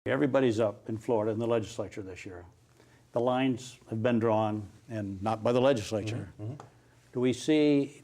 Everybody's up in Florida in the legislature this year. The lines have been drawn, and not by the legislature. Do we see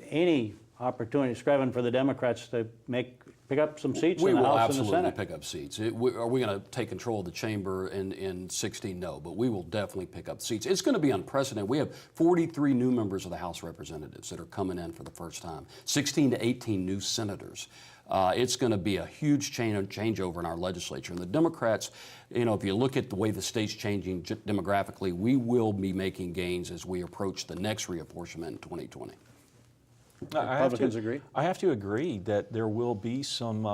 any opportunity, Screven, for the Democrats to pick up some seats in the House and the Senate? We will absolutely pick up seats. Are we going to take control of the chamber in 16? No, but we will definitely pick up seats. It's going to be unprecedented. We have 43 new members of the House of Representatives that are coming in for the first time, 16 to 18 new senators. It's going to be a huge changeover in our legislature. And the Democrats, you know, if you look at the way the state's changing demographically, we will be making gains as we approach the next reapportionment in 2020. Republicans agree? I have to agree that there will be some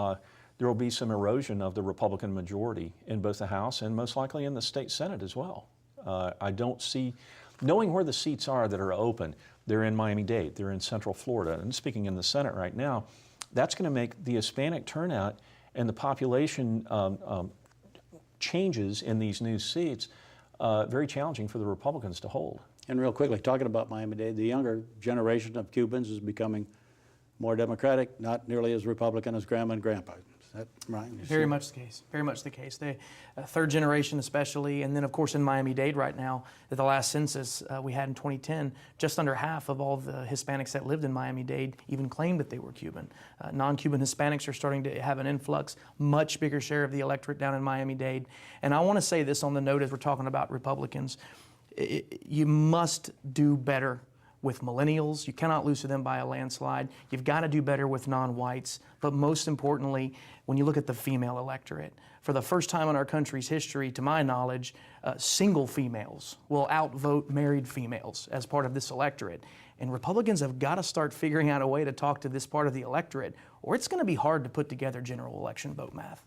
erosion of the Republican majority in both the House and most likely in the state Senate as well. I don't see, knowing where the seats are that are open, they're in Miami-Dade, they're in Central Florida, and speaking in the Senate right now, that's going to make the Hispanic turnout and the population changes in these new seats very challenging for the Republicans to hold. And real quickly, talking about Miami-Dade, the younger generation of Cubans is becoming more Democratic, not nearly as Republican as Grandma and Grandpa. Is that right? Very much the case. Very much the case. The third generation especially, and then of course in Miami-Dade right now, at the last census we had in 2010, just under half of all the Hispanics that lived in Miami-Dade even claimed that they were Cuban. Non-Cuban Hispanics are starting to have an influx, much bigger share of the electorate down in Miami-Dade. And I want to say this on the note as we're talking about Republicans. You must do better with millennials. You cannot lose to them by a landslide. You've got to do better with non-whites. But most importantly, when you look at the female electorate, for the first time in our country's history, to my knowledge, single females will outvote married females as part of this electorate. And Republicans have got to start figuring out a way to talk to this part of the electorate, or it's going to be hard to put together general election vote math.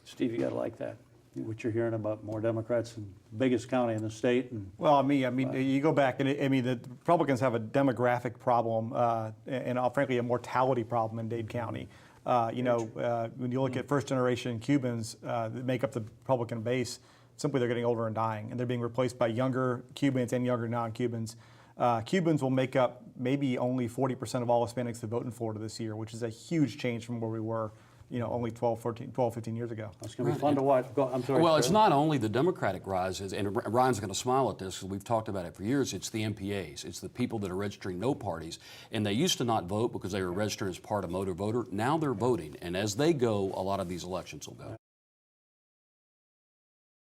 Steve, you got to like that. What you're hearing about more Democrats in the biggest county in the state. And well, I mean, you go back, and the Republicans have a demographic problem and frankly, a mortality problem in Dade County. When you look at first-generation Cubans that make up the Republican base, simply they're getting older and dying, and they're being replaced by younger Cubans and younger non-Cubans. Cubans will make up maybe only 40% of all Hispanics that vote in Florida this year, which is a huge change from where we were only 12, 15 years ago. It's going to be fun to watch. I'm sorry. Well, it's not only the Democratic rises, and Ryan's going to smile at this because we've talked about it for years, it's the MPAs. It's the people that are registering no parties. And they used to not vote because they were registered as part of motor voter. Now they're voting. And as they go, a lot of these elections will go.